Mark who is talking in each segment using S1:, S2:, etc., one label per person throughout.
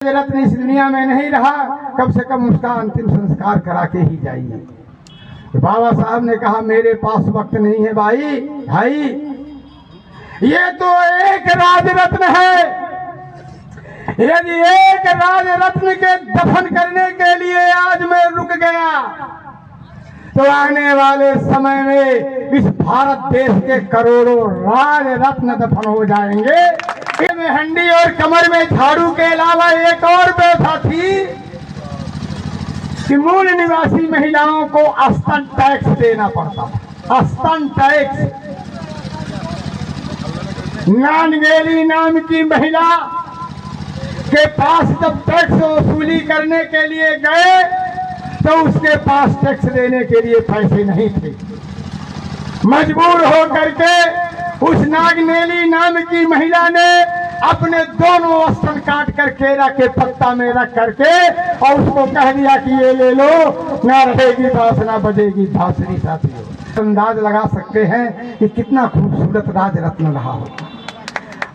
S1: रत्न इस दुनिया में नहीं रहा, कम से कम उसका अंतिम संस्कार करा के ही जाइए। तो बाबा साहब ने कहा मेरे पास वक्त नहीं है भाई, ये तो एक राज रत्न है। यदि एक राज रत्न के दफन करने के लिए आज मैं रुक गया तो आने वाले समय में इस भारत देश के करोड़ों राज रत्न दफन हो जाएंगे। में हंडी और कमर में झाड़ू के अलावा एक और व्यवस्था थी कि मूल निवासी महिलाओं को स्तन टैक्स देना पड़ता था। स्तन टैक्स। नानगेली नाम की महिला के पास जब टैक्स वसूली करने के लिए गए तो उसके पास टैक्स देने के लिए पैसे नहीं थे। मजबूर होकर के उस नागनेली नाम की महिला ने अपने दोनों स्तन काट कर केला के पत्ता में रख करके और उसको कह दिया कि ये ले लो, ना रहेगी बांस ना बजेगी बांसुरी। साथियों, अंदाज लगा सकते हैं कि कितना खूबसूरत राज रत्न रहा होगा।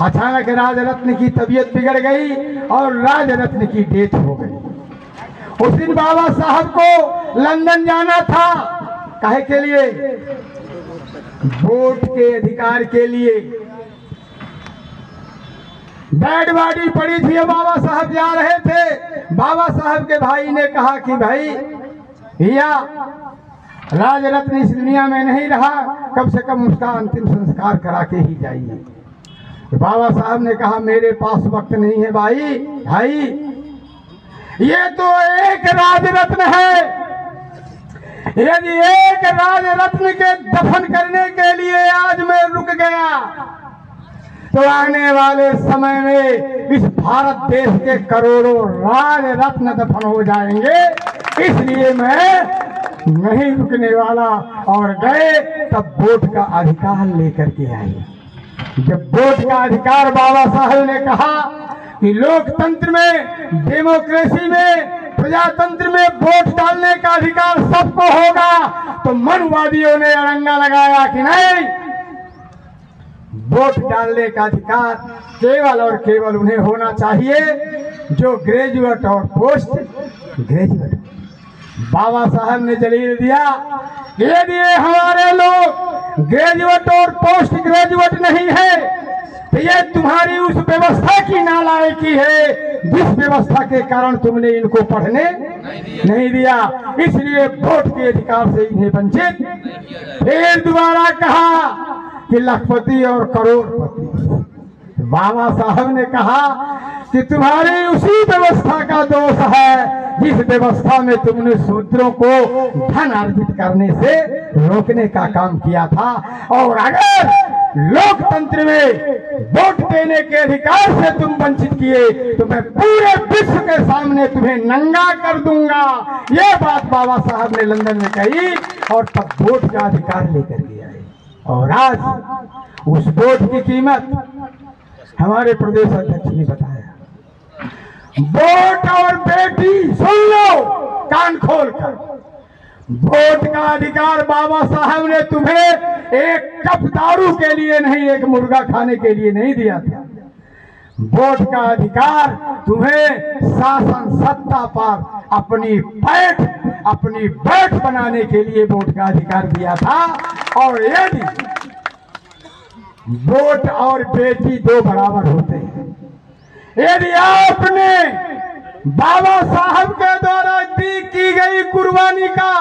S1: अचानक राज रत्न की तबीयत बिगड़ गई और राज रत्न की डेथ हो गई। उस दिन बाबा साहब को लंदन जाना था। काहे के लिए? वोट के अधिकार के लिए। डेड बॉडी पड़ी थी, बाबा साहब जा रहे थे। बाबा साहब के भाई ने कहा कि भाई भैया, राज रत्न इस दुनिया में नहीं रहा, कम से कम उसका अंतिम संस्कार करा के ही जाइए। तो बाबा साहब ने कहा मेरे पास वक्त नहीं है भाई, ये तो एक राज रत्न है। यदि एक राज रत्न के दफन करने के लिए आज मैं रुक गया तो आने वाले समय में इस भारत देश के करोड़ों राज रत्न दफन हो जाएंगे। इसलिए मैं नहीं रुकने वाला। और गए तब वोट का अधिकार लेकर के आए। जब वोट का अधिकार बाबा साहब ने कहा कि लोकतंत्र में, डेमोक्रेसी में, प्रजातंत्र में वोट डालने का अधिकार सबको होगा, तो मनुवादियों ने अड़ंगा लगाया कि नहीं, वोट डालने का अधिकार केवल और केवल उन्हें होना चाहिए जो ग्रेजुएट और पोस्ट ग्रेजुएट। बाबा साहब ने दलील दिया यदि हमारे लोग ग्रेजुएट और पोस्ट ग्रेजुएट नहीं है तो ये तुम्हारी उस व्यवस्था की नालायकी है जिस व्यवस्था के कारण तुमने इनको पढ़ने नहीं दिया। इसलिए वोट के अधिकार से इन्हें वंचित। फिर दोबारा कहा कि लखपति और करोड़पति। बाबा साहब ने कहा कि तुम्हारी उसी व्यवस्था का दोष है जिस व्यवस्था में तुमने शूद्रों को धन अर्जित करने से रोकने का काम किया था। और अगर लोकतंत्र में वोट देने के अधिकार से तुम वंचित किए तो मैं पूरे विश्व के सामने तुम्हें नंगा कर दूंगा। ये बात बाबा साहब ने लंदन में कही और तब वोट का अधिकार लेकर के आए। और आज उस वोट की कीमत हमारे प्रदेश अध्यक्ष ने बताया। वोट और बेटी, सुन लो कान खोलकर, वोट का अधिकार बाबा साहब ने तुम्हें एक कप दारू के लिए नहीं, एक मुर्गा खाने के लिए नहीं दिया था। वोट का अधिकार तुम्हें शासन सत्ता पर अपनी बैठ बनाने के लिए वोट का अधिकार दिया था। और यदि वोट और बेटी दो बराबर होते हैं, यदि आपने बाबा साहब के द्वारा दी की गई कुर्बानी का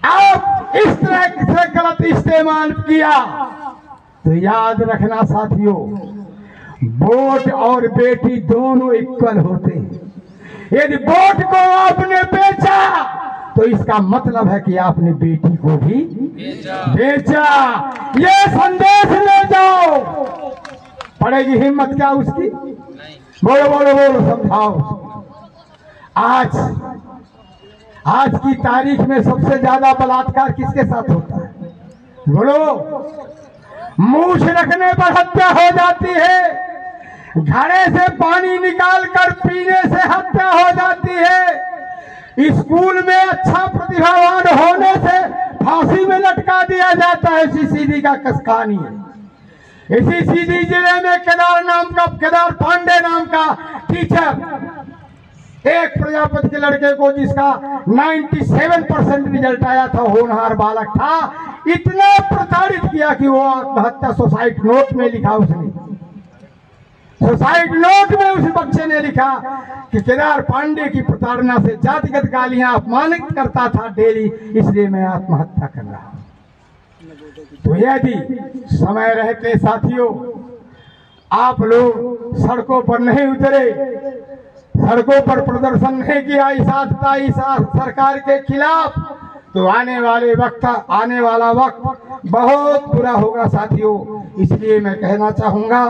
S1: आप इस तरह से गलत इस्तेमाल किया तो याद रखना साथियों, वोट और बेटी दोनों इक्वल होते हैं। यदि वोट को आपने बेचा तो इसका मतलब है कि आपने बेटी को भी बेचा। ये संदेश ले जाओ। पड़ेगी हिम्मत क्या उसकी? बोलो बोलो बोलो, समझाओ। आज की तारीख में सबसे ज्यादा बलात्कार किसके साथ होता है? बोलो। मूछ रखने पर हत्या हो जाती है, घड़े से पानी निकाल कर पीने से हत्या हो जाती है, स्कूल में अच्छा प्रतिभावान होने से फांसी में लटका दिया जाता है। इसी सीधी का कहानी है। इसी सीधी जिले में केदार पांडे नाम का एक प्रजापति के लड़के को जिसका 97% रिजल्ट आया था, होनहार बालक था, इतना प्रताड़ित किया कि वो आत्महत्या सुसाइड नोट में लिखा उसने। सुसाइड नोट में उस बच्चे ने लिखा कि केदार पांडे की प्रताड़ना से जातिगत गालियां अपमानित करता था डेली, इसलिए मैं आत्महत्या कर रहा हूं। तो यदि समय रहते साथियों आप लोग सड़कों पर नहीं उतरे, सड़कों पर प्रदर्शन नहीं किया इस सरकार के खिलाफ, तो आने वाला वक्त बहुत बुरा होगा साथियों। इसलिए मैं कहना चाहूंगा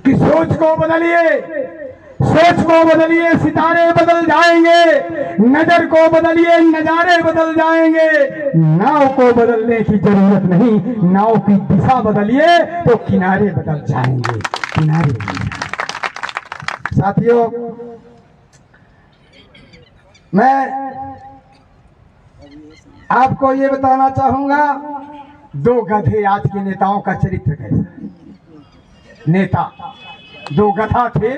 S1: कि सोच को बदलिए, सितारे बदल जाएंगे, नजर को बदलिए, नजारे बदल जाएंगे। नाव को बदलने की जरूरत नहीं, नाव की दिशा बदलिए तो किनारे बदल जाएंगे, किनारे। साथियों मैं आपको ये बताना चाहूंगा, दो गधे आज के नेताओं का चरित्र कैसा है। नेता दो गधा थे,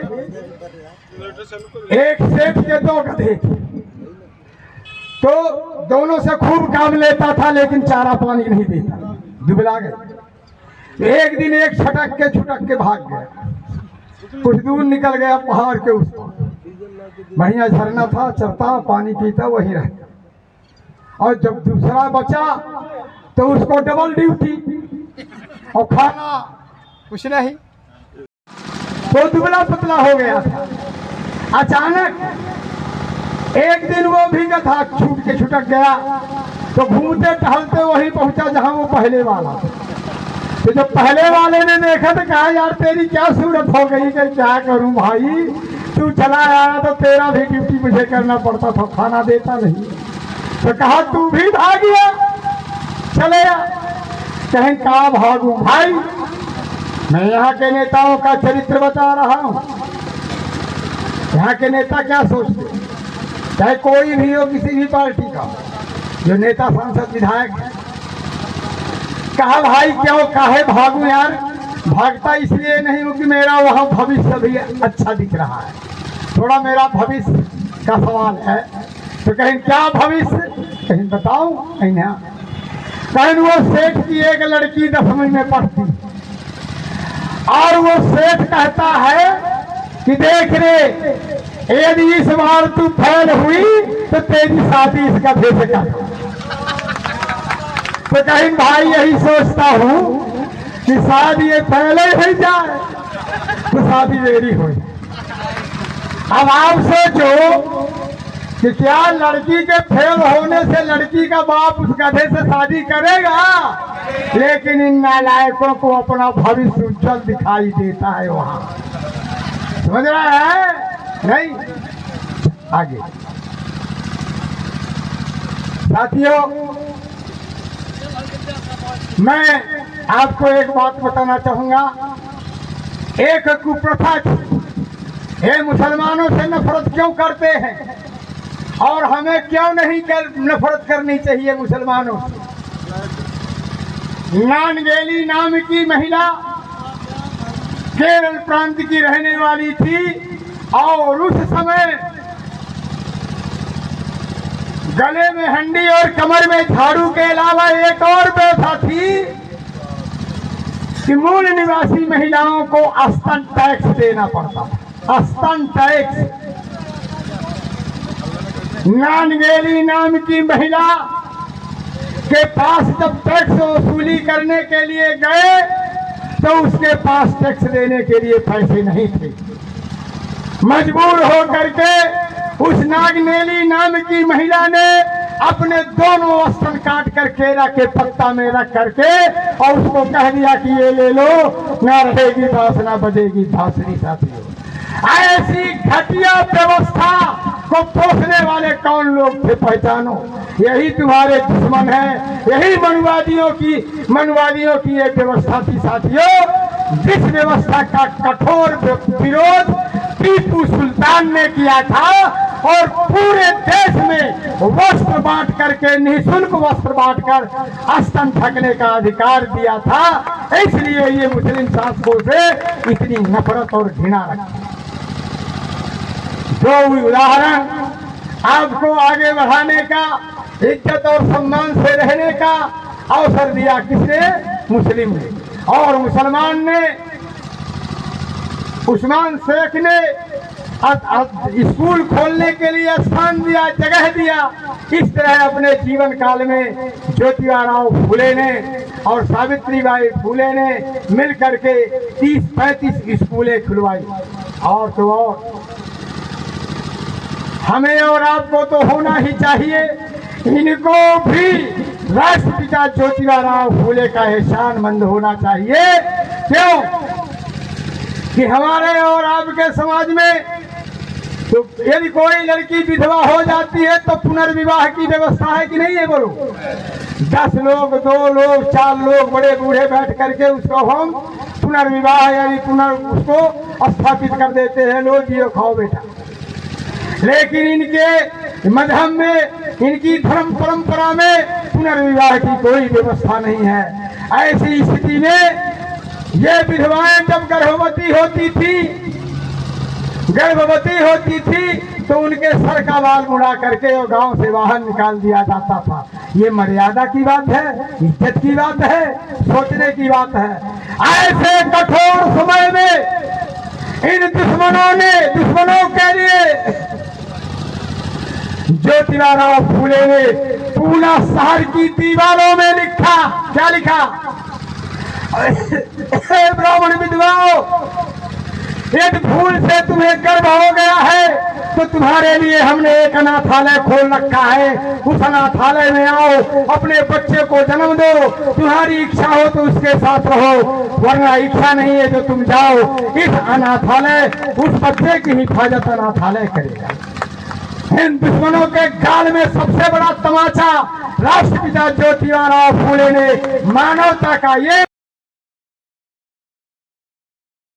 S1: एक सेठ के दो गधे थे, तो दोनों से खूब काम लेता था लेकिन चारा पानी नहीं देता, दुबला गए। एक दिन एक छटक के भाग गया, कुछ दूर निकल गया पहाड़ के उस पर, बढ़िया झरना था, चरता पानी पीता वहीं रहता। और जब दूसरा बचा तो उसको डबल ड्यूटी और खाना कुछ नहीं, तो दुबला पतला हो गया था। अचानक एक दिन वो भी गधा छूट के छुटक गया, तो घूमते टहलते वहीं पहुंचा जहां वो पहले वाला। तो जब पहले वाले ने देखा तो कहा यार तेरी क्या सूरत हो गई, कि क्या करूं भाई, तू चला आया तो तेरा भी ड्यूटी मुझे करना पड़ता था, खाना देता नहीं। तो कहा तू भी भाग गया, चले आ। कहीं कहा भागू भाई, मैं यहाँ के नेताओं का चरित्र बता रहा हूँ। यहाँ के नेता क्या सोचते, चाहे कोई भी हो, किसी भी पार्टी का, जो नेता सांसद विधायक है। कहा भाई क्यों काहे भागू यार, भागता इसलिए नहीं हूँ कि मेरा वहाँ भविष्य भी अच्छा दिख रहा है, थोड़ा मेरा भविष्य का सवाल है। तो कहीं क्या भविष्य, कहीं बताओ, कहीं वो सेठ की एक लड़की 10वीं में पढ़ती, और वो सेठ कहता है कि देख रे, यदि इस बार तू फेल हुई तो तेरी शादी इस गधे से कर। तो कहीं भाई यही सोचता हूँ कि शादी ये पहले ही जाए तो शादी मेरी हो। अब आप सोचो कि क्या लड़की के फेल होने से लड़की का बाप उस गधे से शादी करेगा, लेकिन इन नालायकों को अपना भविष्य उज्जवल दिखाई देता है वहां, समझ रहा है नहीं। आगे साथियों मैं आपको एक बात बताना चाहूंगा। एक कुप्रथा थी, ये मुसलमानों से नफरत क्यों करते हैं और हमें क्यों नहीं नफरत करनी चाहिए मुसलमानों से। नानगेली नाम की महिला केरल प्रांत की रहने वाली थी, और उस समय गले में हंडी और कमर में झाड़ू के अलावा एक और व्यवस्था थी कि मूल निवासी महिलाओं को स्तन टैक्स देना पड़ता था, स्तन टैक्स। नानगेली नाम की महिला के पास जब टैक्स वसूली करने के लिए गए तो उसके पास टैक्स देने के लिए पैसे नहीं थे। मजबूर हो करके उस नागनेली नाम की महिला ने अपने दोनों स्तन काट कर केला के पत्ता में रख करके और उसको कह दिया कि ये ले लो, ना रहेगी बांस ना बजेगी बांसुरी। साथियों ऐसी घटिया व्यवस्था को पोषने वाले कौन लोग थे, पहचानो। यही तुम्हारे दुश्मन है, यही मनुवादियों की एक व्यवस्था थी साथियों, जिस व्यवस्था का कठोर विरोध टीपू सुल्तान ने किया था और पूरे देश में वस्त्र बांट करके, निःशुल्क वस्त्र बांटकर स्तन ढकने का अधिकार दिया था। इसलिए ये मुस्लिम शासकों से इतनी नफरत और घृणा रखती। जो उदाहरण आपको आगे बढ़ाने का, इज्जत और सम्मान से रहने का अवसर दिया किसने? मुस्लिम ने। और मुसलमान ने, उस्मान शेख ने स्कूल खोलने के लिए स्थान दिया, जगह दिया। इस तरह अपने जीवन काल में ज्योतिबा फूले ने और सावित्रीबाई फूले ने मिल करके 30-35 स्कूलें खुलवाई। और तो और हमें और आपको तो होना ही चाहिए, इनको भी राष्ट्रपिता ज्योतिबा फूले का एहसानमंद होना चाहिए। क्यों कि हमारे और आपके समाज में तो यदि कोई लड़की विधवा हो जाती है तो पुनर्विवाह की व्यवस्था है कि नहीं है? बोलो। 10 लोग, 2 लोग, 4 लोग बड़े बूढ़े बैठ करके उसको हम पुनर्विवाह यानी उसको स्थापित कर देते हैं, लो जियो खाओ बेटा। लेकिन इनके मजहब में, इनकी धर्म परंपरा में पुनर्विवाह की कोई व्यवस्था नहीं है। ऐसी स्थिति में ये विधवाएं जब गर्भवती होती थी तो उनके सर का बाल मुड़ा करके और गांव से बाहर निकाल दिया जाता था। ये मर्यादा की बात है, इज्जत की बात है, सोचने की बात है। ऐसे कठोर समय में इन दुश्मनों के लिए ज्योतिबा फूले ने पूना शहर की दीवारों में लिखा। क्या लिखा? ब्राह्मण विधवाओं, यदि भूल से तुम्हें गर्भ हो गया है तो तुम्हारे लिए हमने एक अनाथालय खोल रखा है। उस अनाथालय में आओ, अपने बच्चे को जन्म दो। तुम्हारी इच्छा हो तो उसके साथ रहो, वरना इच्छा नहीं है तो तुम जाओ। इस अनाथालय, उस बच्चे की हिफाजत अनाथालय करेगा। इन दुश्मनों के गाल में सबसे बड़ा तमाचा राष्ट्रपिता ज्योतिबा फूले ने मानवता का ये